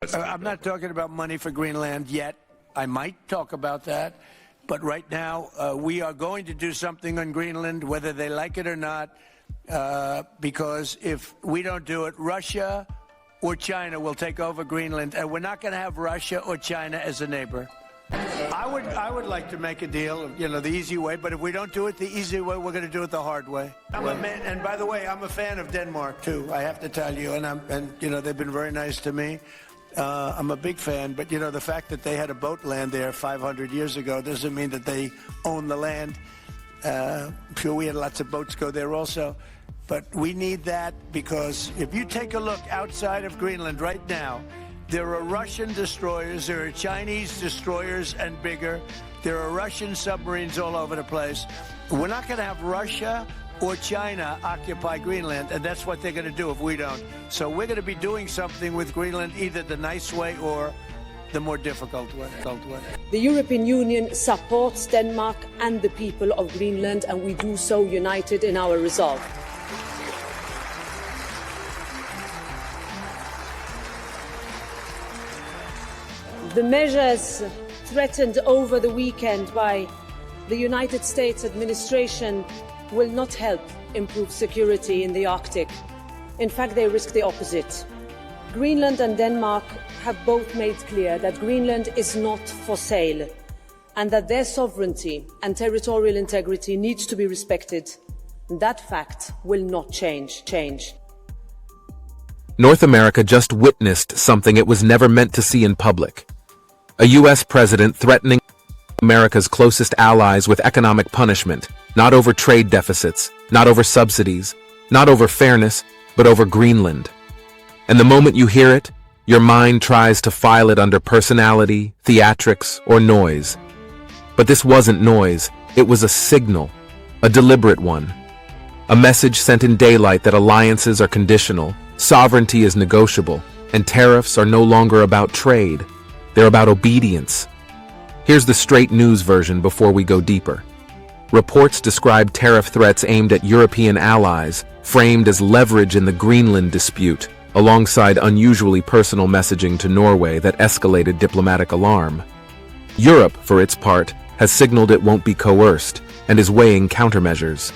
I'm not talking about money for Greenland yet. I might talk about that. But right now, we are going to do something on Greenland, whether they like it or not, because if we don't do it, Russia or China will take over Greenland, and we're not going to have Russia or China as a neighbor. I would like to make a deal, the easy way, but if we don't do it the easy way, we're going to do it the hard way. And by the way, I'm a fan of Denmark, too, I have to tell you, and they've been very nice to me. I'm a big fan, but the fact that they had a boat land there 500 years ago doesn't mean that they own the land. I'm sure we had lots of boats go there also, but we need that because if you take a look outside of Greenland right now, there are Russian destroyers, there are Chinese destroyers and bigger, there are Russian submarines all over the place. We're not going to have Russia or China occupy Greenland, and that's what they're going to do if we don't. So we're going to be doing something with Greenland, either the nice way or the more difficult way. The European Union supports Denmark and the people of Greenland, and we do so united in our resolve. The measures threatened over the weekend by the United States administration will not help improve security in the Arctic. In fact, they risk the opposite. Greenland and Denmark have both made clear that Greenland is not for sale and that their sovereignty and territorial integrity needs to be respected. That fact will not change. North America just witnessed something it was never meant to see in public. A U.S. president threatening America's closest allies with economic punishment, not over trade deficits, not over subsidies, not over fairness, but over Greenland. And the moment you hear it, your mind tries to file it under personality, theatrics, or noise. But this wasn't noise, it was a signal, a deliberate one. A message sent in daylight that alliances are conditional, sovereignty is negotiable, and tariffs are no longer about trade. They're about obedience. Here's the straight news version before we go deeper. Reports describe tariff threats aimed at European allies, framed as leverage in the Greenland dispute, alongside unusually personal messaging to Norway that escalated diplomatic alarm. Europe, for its part, has signaled it won't be coerced and is weighing countermeasures.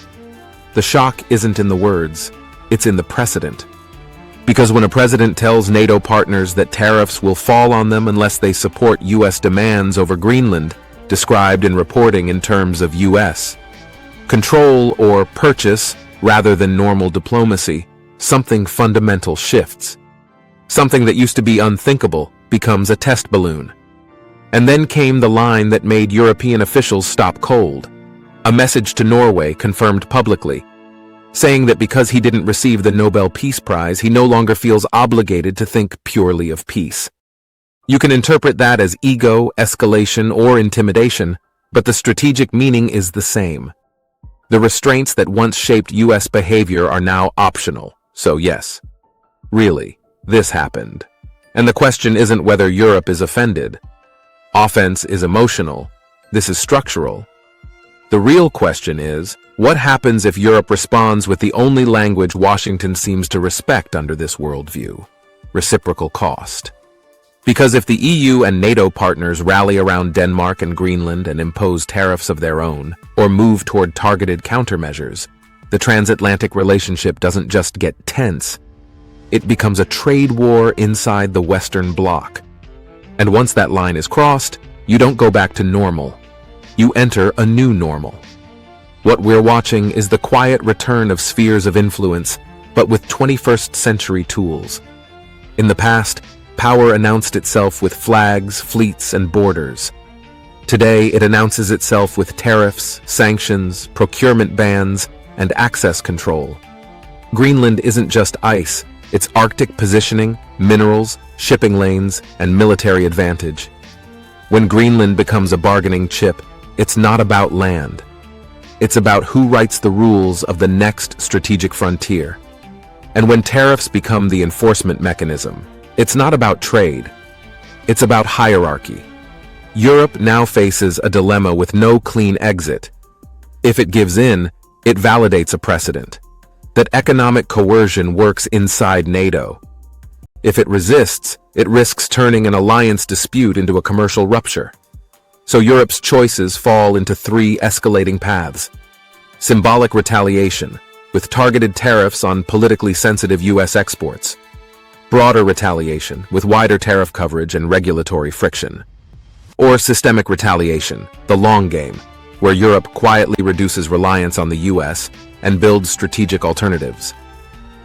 The shock isn't in the words, it's in the precedent. Because when a president tells NATO partners that tariffs will fall on them unless they support U.S. demands over Greenland, described in reporting in terms of U.S. control or purchase rather than normal diplomacy, something fundamental shifts. Something that used to be unthinkable becomes a test balloon. And then came the line that made European officials stop cold. A message to Norway confirmed publicly, saying that because he didn't receive the Nobel Peace Prize, he no longer feels obligated to think purely of peace. You can interpret that as ego, escalation, or intimidation, but the strategic meaning is the same. The restraints that once shaped U.S. behavior are now optional, so yes, really, this happened. And the question isn't whether Europe is offended. Offense is emotional. This is structural. The real question is, what happens if Europe responds with the only language Washington seems to respect under this worldview? Reciprocal cost. Because if the EU and NATO partners rally around Denmark and Greenland and impose tariffs of their own, or move toward targeted countermeasures, the transatlantic relationship doesn't just get tense, it becomes a trade war inside the Western Bloc. And once that line is crossed, you don't go back to normal. You enter a new normal. What we're watching is the quiet return of spheres of influence, but with 21st century tools. In the past, power announced itself with flags, fleets, and borders. Today, it announces itself with tariffs, sanctions, procurement bans, and access control. Greenland isn't just ice, it's Arctic positioning, minerals, shipping lanes, and military advantage. When Greenland becomes a bargaining chip, it's not about land. It's about who writes the rules of the next strategic frontier. And when tariffs become the enforcement mechanism, it's not about trade. It's about hierarchy. Europe now faces a dilemma with no clean exit. If it gives in, it validates a precedent that economic coercion works inside NATO. If it resists, it risks turning an alliance dispute into a commercial rupture. So Europe's choices fall into three escalating paths. Symbolic retaliation, with targeted tariffs on politically sensitive U.S. exports. Broader retaliation, with wider tariff coverage and regulatory friction. Or systemic retaliation, the long game, where Europe quietly reduces reliance on the U.S. and builds strategic alternatives.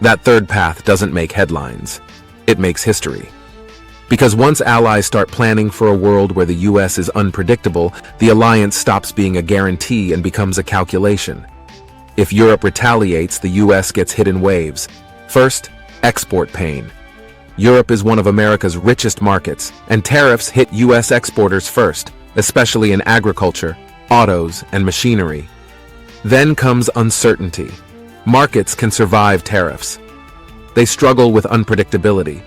That third path doesn't make headlines. It makes history. Because once allies start planning for a world where the U.S. is unpredictable, the alliance stops being a guarantee and becomes a calculation. If Europe retaliates, the U.S. gets hit in waves. First, export pain. Europe is one of America's richest markets, and tariffs hit U.S. exporters first, especially in agriculture, autos, and machinery. Then comes uncertainty. Markets can survive tariffs. They struggle with unpredictability.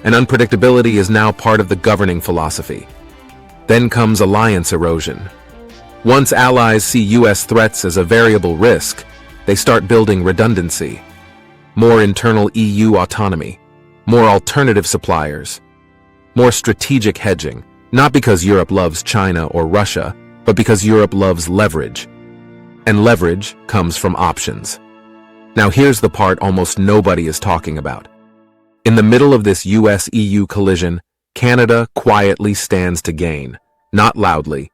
And unpredictability is now part of the governing philosophy. Then comes alliance erosion. Once allies see U.S. threats as a variable risk, they start building redundancy. More internal EU autonomy. More alternative suppliers. More strategic hedging, not because Europe loves China or Russia, but because Europe loves leverage. And leverage comes from options. Now here's the part almost nobody is talking about. In the middle of this US-EU collision, Canada quietly stands to gain, not loudly,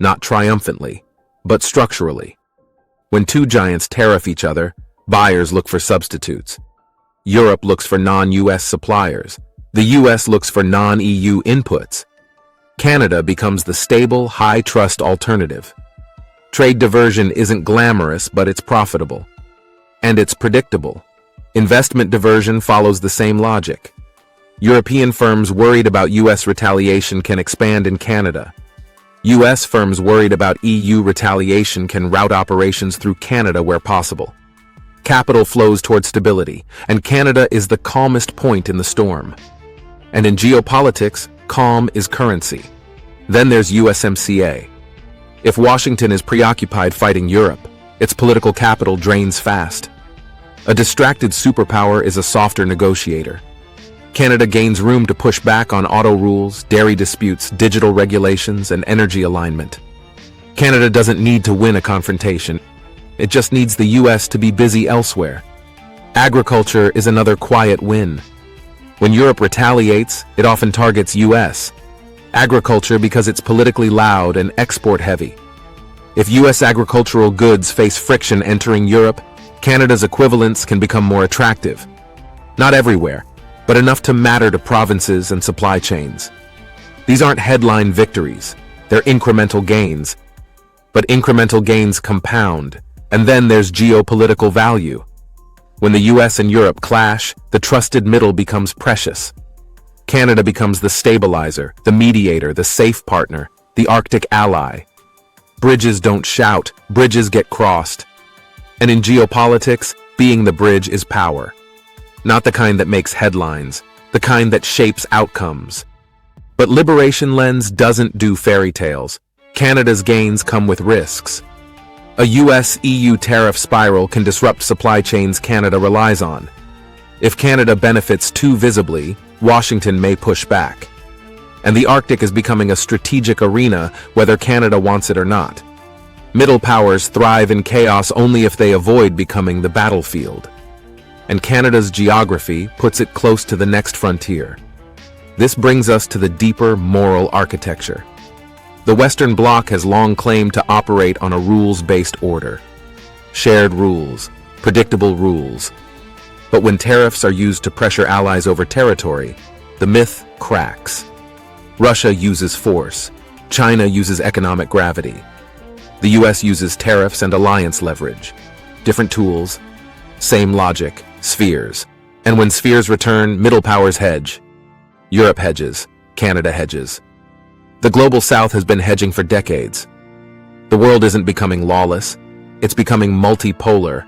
not triumphantly, but structurally. When two giants tariff each other, buyers look for substitutes. Europe looks for non-US suppliers. The US looks for non-EU inputs. Canada becomes the stable, high-trust alternative. Trade diversion isn't glamorous, but it's profitable. And it's predictable. Investment diversion follows the same logic. European firms worried about U.S. retaliation can expand in Canada. U.S. firms worried about EU retaliation can route operations through Canada where possible. Capital flows toward stability, and Canada is the calmest point in the storm. And in geopolitics, calm is currency. Then there's USMCA. If Washington is preoccupied fighting Europe, its political capital drains fast. A distracted superpower is a softer negotiator. Canada gains room to push back on auto rules, dairy disputes, digital regulations, and energy alignment. Canada doesn't need to win a confrontation. It just needs the US to be busy elsewhere. Agriculture is another quiet win. When Europe retaliates, it often targets US. Agriculture because it's politically loud and export-heavy. If US agricultural goods face friction entering Europe, Canada's equivalents can become more attractive. Not everywhere, but enough to matter to provinces and supply chains. These aren't headline victories, they're incremental gains. But incremental gains compound, and then there's geopolitical value. When the US and Europe clash, the trusted middle becomes precious. Canada becomes the stabilizer, the mediator, the safe partner, the Arctic ally. Bridges don't shout, bridges get crossed. And in geopolitics, being the bridge is power. Not the kind that makes headlines, the kind that shapes outcomes. But Liberation Lens doesn't do fairy tales. Canada's gains come with risks. A US-EU tariff spiral can disrupt supply chains Canada relies on. If Canada benefits too visibly, Washington may push back. And the Arctic is becoming a strategic arena whether Canada wants it or not. Middle powers thrive in chaos only if they avoid becoming the battlefield. And Canada's geography puts it close to the next frontier. This brings us to the deeper moral architecture. The Western Bloc has long claimed to operate on a rules-based order. Shared rules, predictable rules. But when tariffs are used to pressure allies over territory, the myth cracks. Russia uses force. China uses economic gravity. The US uses tariffs and alliance leverage. Different tools, same logic, spheres. And when spheres return, middle powers hedge. Europe hedges, Canada hedges. The global south has been hedging for decades. The world isn't becoming lawless, it's becoming multipolar.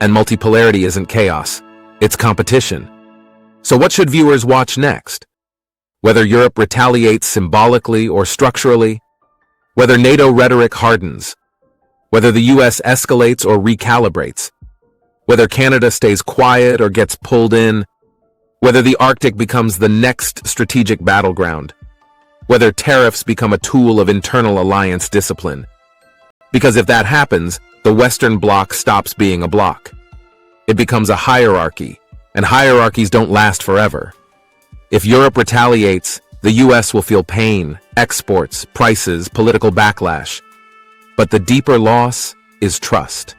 And multipolarity isn't chaos, it's competition. So what should viewers watch next? Whether Europe retaliates symbolically or structurally, whether NATO rhetoric hardens, whether the US escalates or recalibrates, whether Canada stays quiet or gets pulled in, Whether the Arctic becomes the next strategic battleground. Whether tariffs become a tool of internal alliance discipline. Because if that happens, the Western Bloc stops being a bloc. It becomes a hierarchy, and hierarchies don't last forever. If Europe retaliates, the US will feel pain, exports, prices, political backlash. But the deeper loss is trust.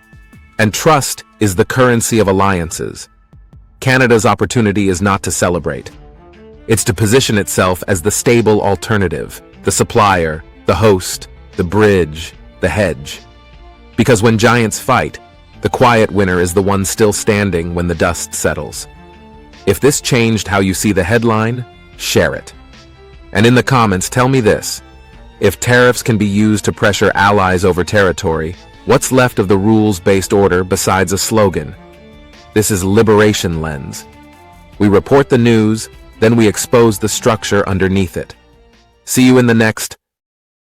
And trust is the currency of alliances. Canada's opportunity is not to celebrate. It's to position itself as the stable alternative, the supplier, the host, the bridge, the hedge. Because when giants fight, the quiet winner is the one still standing when the dust settles. If this changed how you see the headline, share it. And in the comments, tell me this. If tariffs can be used to pressure allies over territory, what's left of the rules-based order besides a slogan? This is Liberation Lens. We report the news, then we expose the structure underneath it. See you in the next